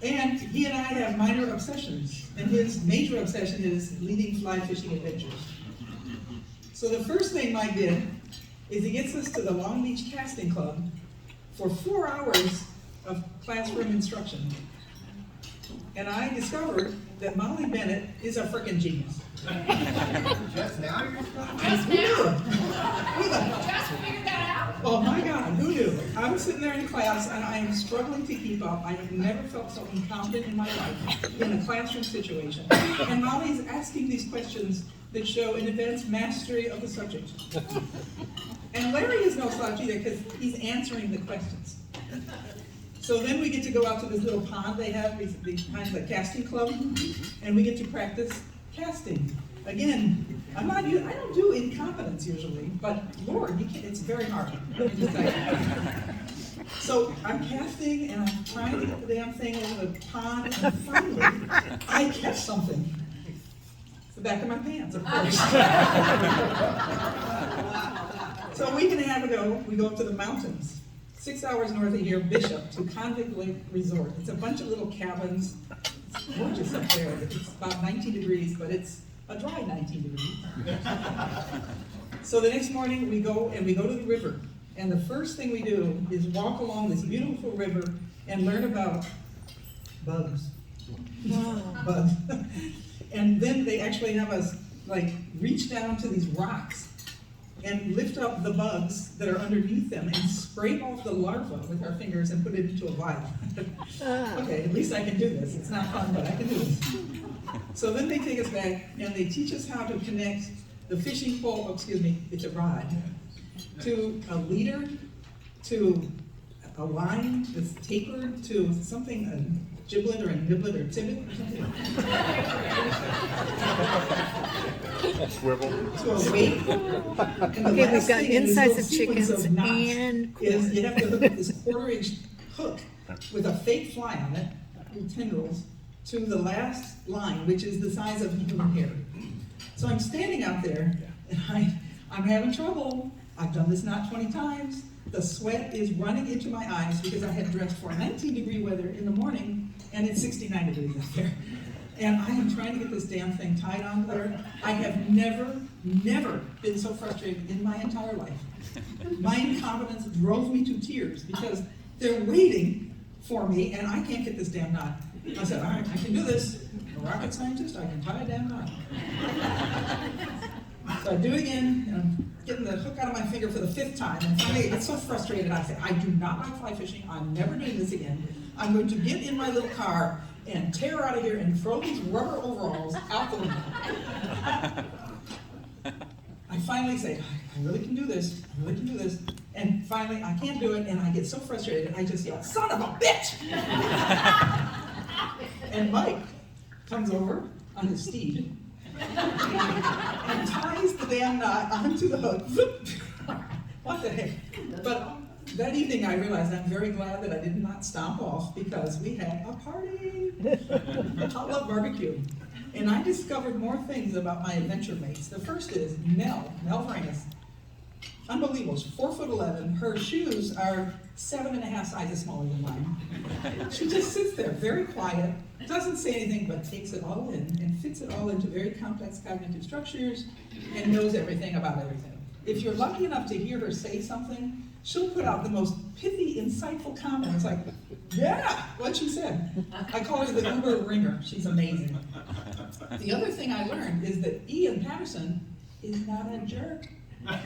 And he and I have minor obsessions, and his major obsession is leading fly fishing adventures. So the first thing Mike did is he gets us to the Long Beach Casting Club for 4 hours of classroom instruction. And I discovered that Molly Bennett is a frickin' genius. Just now you're stuck? Just figured that out? Oh my God, who knew? I'm sitting there in class and I am struggling to keep up. I have never felt so incompetent in my life in a classroom situation. And Molly's asking these questions that show an advanced mastery of the subject. And Larry is no slouch either because he's answering the questions. So then we get to go out to this little pond they have behind the casting club, and we get to practice casting. Again, I don't do incompetence usually, but Lord, it's very hard. Let me just tell you. So I'm casting and I'm trying to get the damn thing over the pond, and finally I catch something. It's the back of my pants, of course. So a week and a half ago, we go up to the mountains. 6 hours north of here, Bishop, to Convict Lake Resort. It's a bunch of little cabins. It's gorgeous up there. It's about 19 degrees, but it's a dry 19 degrees. So the next morning we go to the river. And the first thing we do is walk along this beautiful river and learn about bugs. Bugs. And then they actually have us reach down to these rocks and lift up the bugs that are underneath them and scrape off the larva with our fingers and put it into a vial. Okay, at least I can do this. It's not fun, but I can do this. So then they take us back and they teach us how to connect the fishing pole, it's a rod, to a leader, to a line that's tapered, to something, a giblet or a niblet or tibbet or something. Swivel. To a weight. And Okay, we've got insides of chickens and corn. You have to hook up this 1/4-inch hook with a fake fly on it, with tendrils, to the last line, which is the size of human hair. So I'm standing out there, and I'm having trouble. I've done this not 20 times. The sweat is running into my eyes because I had dressed for 19-degree weather in the morning, and it's 69 degrees out there. And I am trying to get this damn thing tied on there. I have never been so frustrated in my entire life. My incompetence drove me to tears because they're waiting for me, and I can't get this damn knot. I said, all right, I can do this. I'm a rocket scientist, I can tie a damn knot. So I do it again, and I'm getting the hook out of my finger for the 5th time, and finally I get so frustrated, I say, I do not like fly fishing, I'm never doing this again. I'm going to get in my little car and tear out of here and throw these rubber overalls out the window. I finally say, I really can do this, and finally I can't do it, and I get so frustrated, I just yell, son of a bitch! And Mike comes over on his steed, and ties the damn knot onto the hook. What the heck? But that evening I realized I'm very glad that I did not stomp off because we had a party, a potluck barbecue. And I discovered more things about my adventure mates. The first is Mel Varenas. Unbelievable, she's 4'11". Her shoes are 7.5 sizes smaller than mine. She just sits there, very quiet, doesn't say anything, but takes it all in and fits it all into very complex cognitive structures and knows everything about everything. If you're lucky enough to hear her say something, she'll put out the most pithy, insightful comment. It's like, yeah, what she said. I call her the Uber ringer. She's amazing. The other thing I learned is that Ian Patterson is not a jerk. Wow.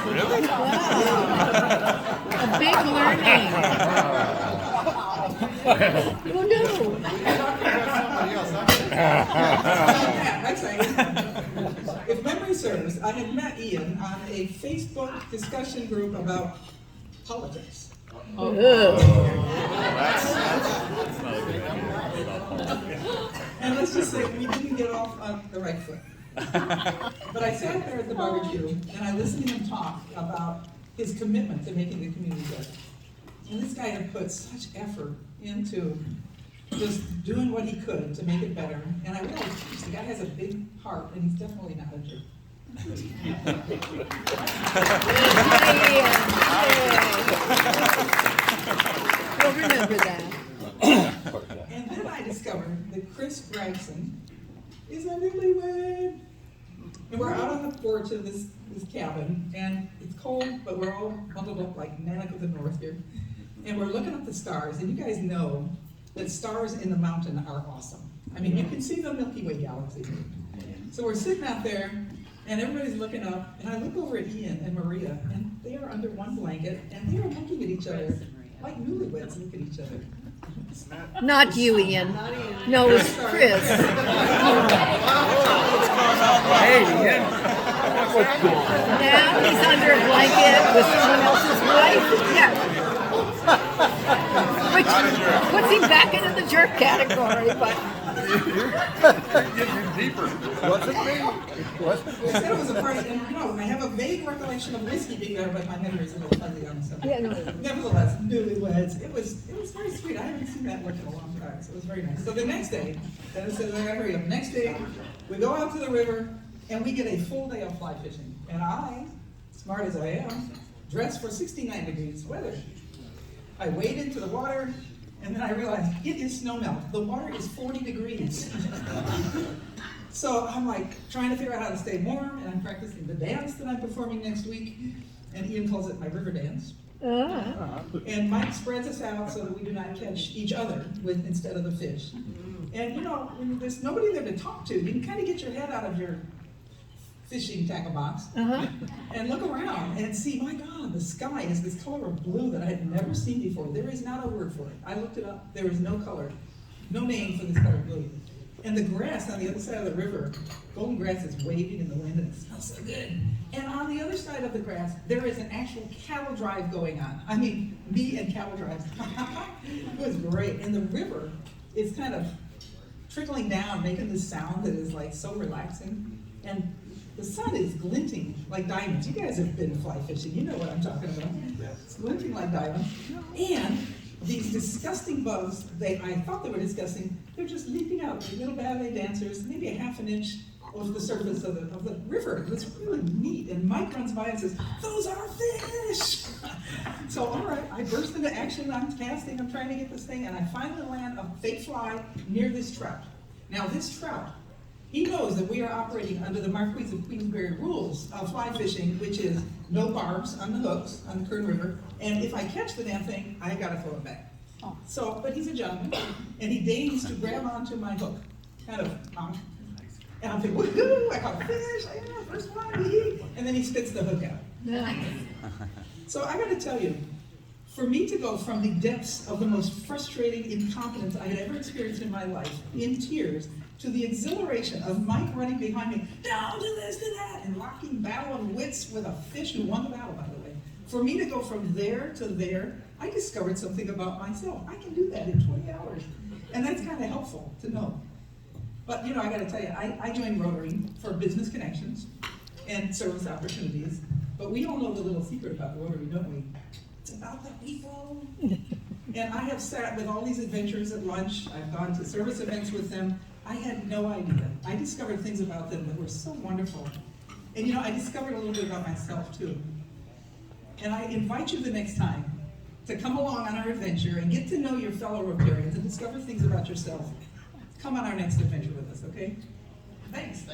Really? Wow. A big learning. Oh no. That's right. If memory serves, I had met Ian on a Facebook discussion group about politics. Oh. That's not a good idea. And let's just say we didn't get off on the right foot. But I sat there at the barbecue and I listened to him talk about his commitment to making the community better. And this guy had put such effort into just doing what he could to make it better. And I realized the guy has a big heart and he's definitely not a jerk. Yeah. Gregson is a newlywed. And we're out on the porch of this cabin, and it's cold, but we're all bundled up like Nana of the North here. And we're looking at the stars, and you guys know that stars in the mountain are awesome. I mean, you can see the Milky Way galaxy. So we're sitting out there, and everybody's looking up, and I look over at Ian and Maria, and they are under one blanket, and they are looking at each other like newlyweds look at each other. Not you, Ian. No, it's Chris. Now he's under a blanket with someone else's wife. Yeah. Which puts him back into the jerk category, but Wasn't me. I said it was a party, and I have a vague recollection of whiskey being there, but my memory's a little fuzzy on the subject. yeah, no. Nevertheless, newlyweds, it was very sweet. I haven't seen that look in a long time, so it was very nice. So the next day, Dennis says, I gotta hurry up. Next day, we go out to the river, and we get a full day of fly fishing. And I, smart as I am, dressed for 69 degrees weather. I wade into the water, and then I realized it is snow melt. The water is 40 degrees. So I'm like trying to figure out how to stay warm, and I'm practicing the dance that I'm performing next week. And Ian calls it my river dance. And Mike spreads us out so that we do not catch each other instead of the fish. And when there's nobody there to talk to, you can kind of get your head out of your fishing tackle box and look around and see, my God, the sky is this color of blue that I had never seen before. There is not a word for it. I looked it up. There is no color, no name for this color of blue. And the grass on the other side of the river, golden grass is waving in the wind and it smells so good. And on the other side of the grass, there is an actual cattle drive going on. I mean, me and cattle drives. It was great. And the river is kind of trickling down, making this sound that is like so relaxing. And the sun is glinting like diamonds. You guys have been fly fishing. You know what I'm talking about. It's glinting like diamonds. And these disgusting bugs, I thought they were disgusting, they're just leaping out, little ballet dancers, maybe a half an inch over the surface of the river. It's really neat. And Mike runs by and says, those are fish! So, all right, I burst into action. I'm casting, I'm trying to get this thing, and I finally land a fake fly near this trout. Now, this trout, he knows that we are operating under the Marquis of Queensberry rules of fly fishing, which is no barbs on the hooks on the Kern River, and if I catch the damn thing, I gotta throw it back. So, but he's a gentleman, and he deigns to grab onto my hook, kind of, and I'm thinking, woohoo, I caught a fish, first one, and then he spits the hook out. So I gotta tell you, for me to go from the depths of the most frustrating incompetence I had ever experienced in my life, in tears, to the exhilaration of Mike running behind me, no, do this, do that, and locking battle of wits with a fish who won the battle, by the way. For me to go from there to there, I discovered something about myself. I can do that in 20 hours. And that's kind of helpful to know. But, I gotta tell you, I joined Rotary for business connections and service opportunities. But we all know the little secret about Rotary, don't we? It's about the people. And I have sat with all these adventurers at lunch. I've gone to service events with them. I had no idea. I discovered things about them that were so wonderful. And I discovered a little bit about myself too. And I invite you the next time to come along on our adventure and get to know your fellow Rotarians and discover things about yourself. Come on our next adventure with us, okay? Thanks.